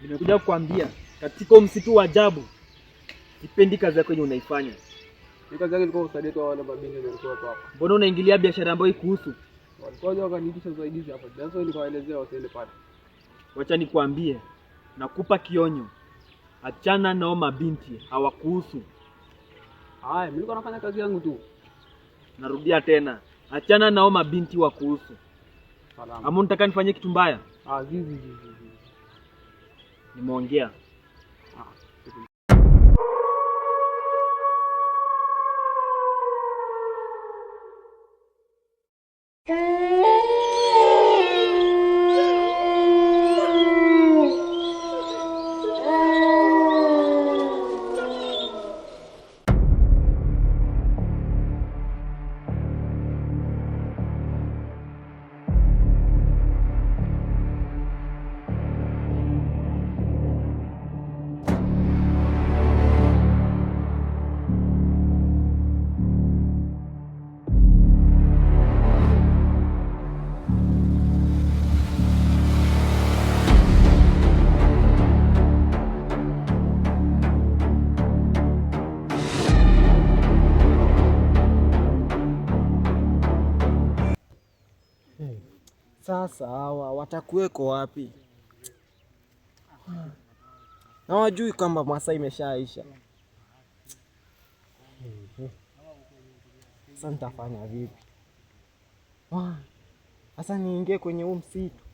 Nimekuja kukwambia katika msitu wa ajabu sipendi kazi yako yenye unaifanya. Hiyo kazi yake ilikuwa kusaidia tu wale mabinti ndio walikuwa hapa. Mbona unaingilia biashara ambayo ikuhusu? Walikuwa wakaniitisha usaidizi hapa. Sasa nikawaelezea wasiende pale. Wacha nikwambie, nakupa kionyo. Achana nao mabinti, hawakuhusu. Haya, mimi nilikuwa nafanya kazi yangu tu. Narudia tena, achana nao mabinti wa kuhusu. Salama. Ama unataka nifanye kitu mbaya? Zizi. Nimeongea. Sasa hawa watakuweko wapi? Na wajui kwamba masaa imeshaisha. Sasa nitafanya vipi? Sasa niingie kwenye huu msitu?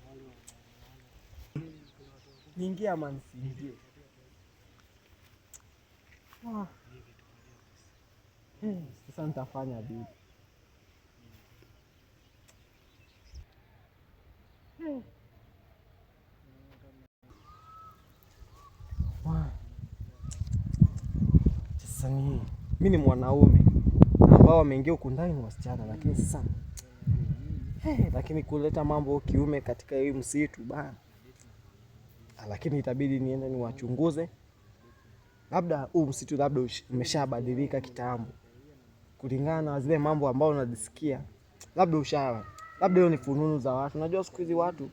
Niingie ama nisiingie? Sasa nitafanya vipi? Sasa mimi ni mwanaume ambao wameingia huku ndani ni wasichana, lakini sasa lakini kuleta mambo kiume katika hii msitu bana. Lakini itabidi niende niwachunguze. Labda huu msitu labda umeshabadilika kitambo. Kulingana na zile mambo ambayo unadisikia. Labda hiyo ni fununu za watu. Unajua siku hizi watu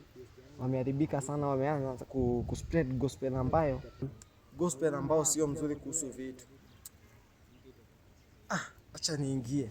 wameharibika sana, wameanza kuspread gospel ambao sio mzuri kuhusu vitu. Acha niingie.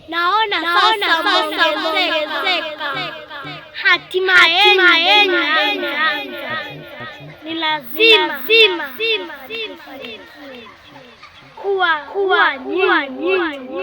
Naona hatimaye lazima kuwa nyinyi.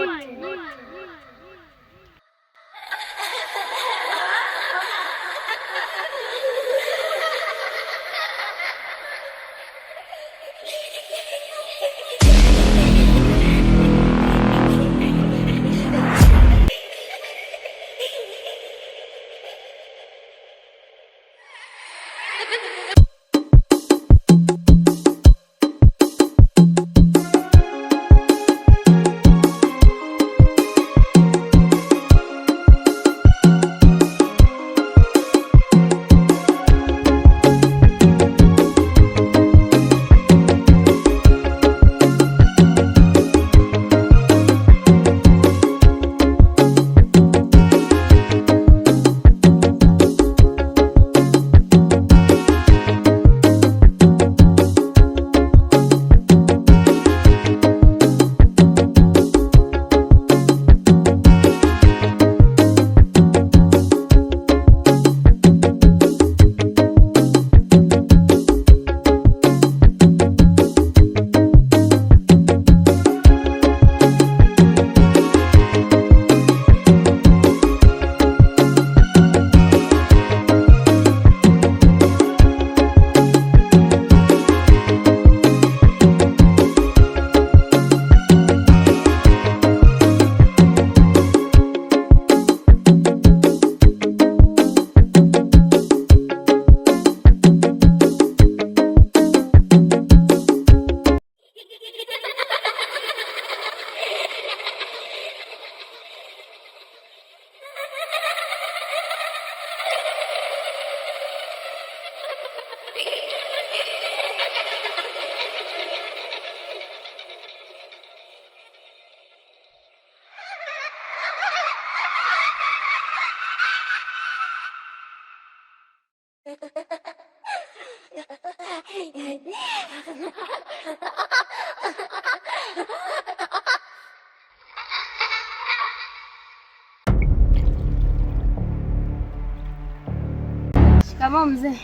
Shikamoo mzee.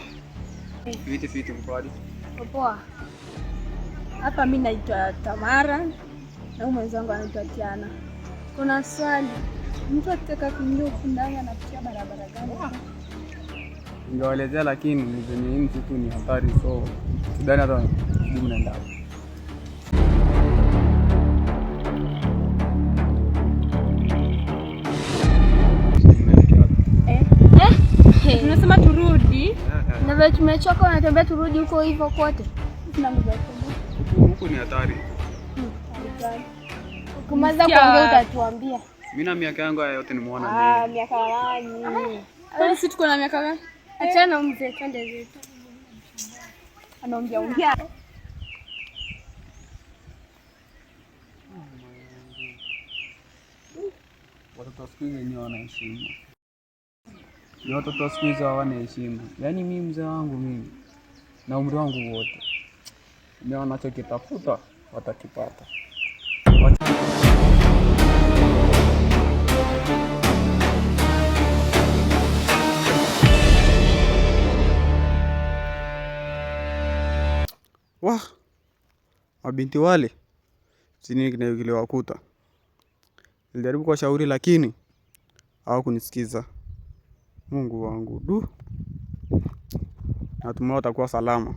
Fiti mkwadi. Poa. Hapa mimi naitwa Tamara na huyu mwenzangu anaitwa Tiana. Kuna swali. Mtu akitaka kuingia huku ndani anapitia barabara gani? Ningewaelezea lakini hii msitu ni hatari, so sidhani hata jibu naenda hapo. Tunasema turudi. Na vile tumechoka unatembea turudi huko hivyo kote. Huko ni hatari. Kumaliza kuongea utatuambia. Mimi na miaka yangu yote nimeona nini. Miaka gani? Kwani sisi tuko na miaka gani? Achana mzee, twende zetu. Anaongea. Watoto siku hizi wenyewe wana heshima. Ni watoto siku hizi hawana heshima. Yaani mimi mzee wangu mimi na umri wangu wote, mimi wanachokitafuta watakipata. Wah, mabinti wale sini kiliwakuta. Nilijaribu kuwashauri lakini hawakunisikiza. Mungu wangu, natumai watakuwa salama.